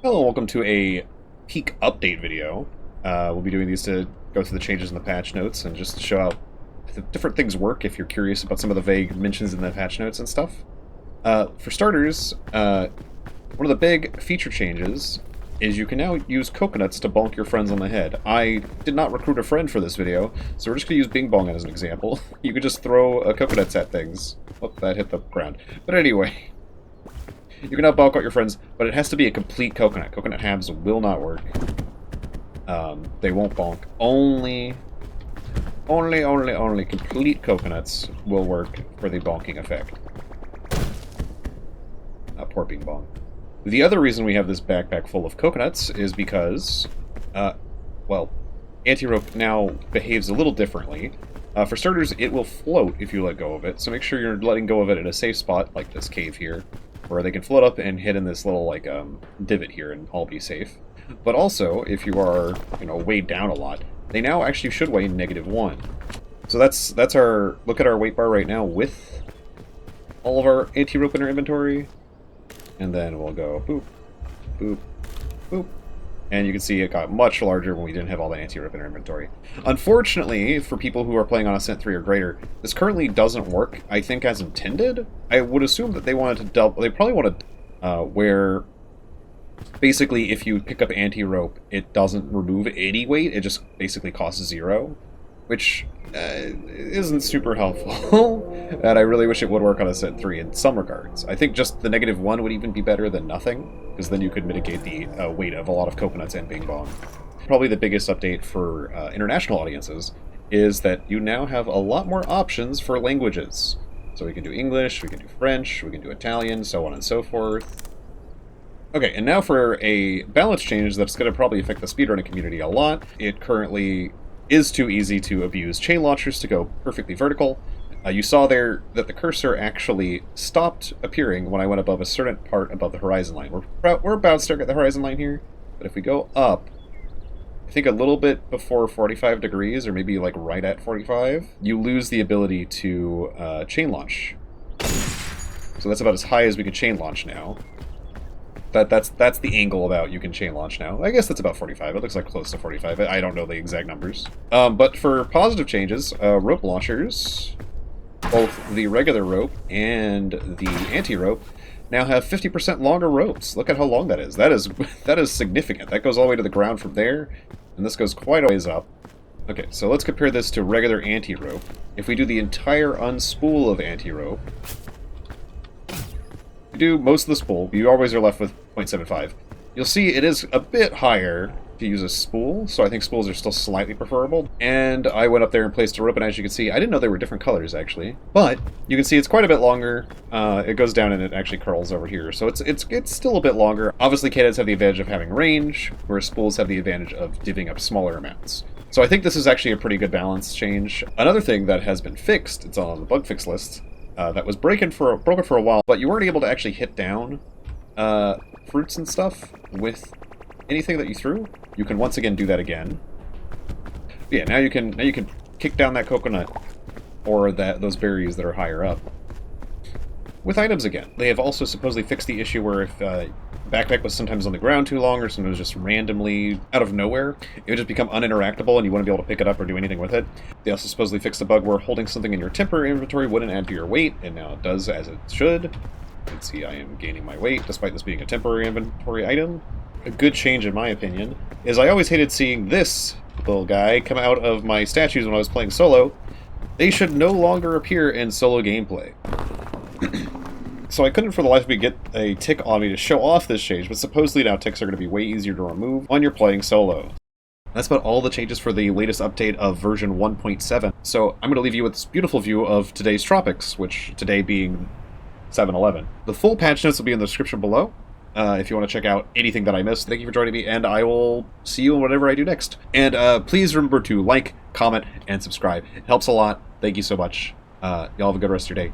Hello, welcome to a peak update video. We'll be doing these to go through the changes in the patch notes and just to show how the different things work if you're curious about some of the vague mentions in the patch notes and stuff. For starters, one of the big feature changes is you can now use coconuts to bonk your friends on the head. I did not recruit a friend for this video, so we're just going to use Bing Bong as an example. You could just throw coconuts at things. Oh, that hit the ground. But anyway... You can now bonk out your friends, but it has to be a complete coconut. Coconut halves will not work. They won't bonk. Only complete coconuts will work for the bonking effect. Poor Bing Bong. The other reason we have this backpack full of coconuts is because, well, anti-rope now behaves a little differently. For starters, it will float if you let go of it, so make sure you're letting go of it in a safe spot, like this cave here, where they can float up and hit in this little, like, divot here and all be safe. But also, if you are, weighed down a lot, they now actually should weigh -1. So that's our, look at our weight bar right now with all of our anti-rope in our inventory. And then we'll go boop, boop, boop. And you can see it got much larger when we didn't have all the anti-rope in our inventory. Unfortunately, for people who are playing on Ascent 3 or greater, this currently doesn't work, I think, as intended. I would assume that they wanted to double... They probably wanted where... Basically, if you pick up anti-rope, it doesn't remove any weight, it just basically costs 0. Which isn't super helpful. And I really wish it would work on Ascent 3 in some regards. I think just the -1 would even be better than nothing, because then you could mitigate the weight of a lot of coconuts and Bing Bong. Probably the biggest update for international audiences is that you now have a lot more options for languages. So we can do English, we can do French, we can do Italian, so on and so forth. Okay, and now for a balance change that's going to probably affect the speedrunning community a lot. It currently is too easy to abuse chain launchers to go perfectly vertical. You saw there that the cursor actually stopped appearing when I went above a certain part above the horizon line. We're about to at the horizon line here, but if we go up, I think a little bit before 45 degrees, or maybe like right at 45, you lose the ability to chain launch. So that's about as high as we could chain launch now. That's the angle about you can chain launch now. I guess that's about 45. It looks like close to 45. I don't know the exact numbers. But for positive changes, rope launchers, both the regular rope and the anti-rope, now have 50% longer ropes. Look at how long that is. That is significant. That goes all the way to the ground from there, and this goes quite a ways up. Okay, so let's compare this to regular anti-rope. If we do the entire unspool of anti-rope, do most of the spool, you always are left with 0.75. You'll see it is a bit higher to use a spool, so I think spools are still slightly preferable. And I went up there and placed a rope, and as you can see, I didn't know they were different colors, actually. But you can see it's quite a bit longer. It goes down and it actually curls over here, so it's still a bit longer. Obviously, KDAs have the advantage of having range, whereas spools have the advantage of divvying up smaller amounts. So I think this is actually a pretty good balance change. Another thing that has been fixed, it's on the bug fix list, that was broken for a while, but you weren't able to actually hit down fruits and stuff with anything that you threw. You can once again do that again. But yeah, now you can kick down that coconut or those berries that are higher up with items again. They have also supposedly fixed the issue where if backpack was sometimes on the ground too long or sometimes just randomly out of nowhere, it would just become uninteractable and you wouldn't be able to pick it up or do anything with it. They also supposedly fixed the bug where holding something in your temporary inventory wouldn't add to your weight, and now it does as it should. You can see I am gaining my weight despite this being a temporary inventory item. A good change in my opinion is I always hated seeing this little guy come out of my statues when I was playing solo. They should no longer appear in solo gameplay. So I couldn't for the life of me get a tick on me to show off this change, but supposedly now ticks are going to be way easier to remove when you're playing solo. That's about all the changes for the latest update of version 1.7. So I'm going to leave you with this beautiful view of today's tropics, which today being 7/11. The full patch notes will be in the description below. If you want to check out anything that I missed, thank you for joining me, and I will see you in whatever I do next. And please remember to like, comment, and subscribe. It helps a lot. Thank you so much. Y'all have a good rest of your day.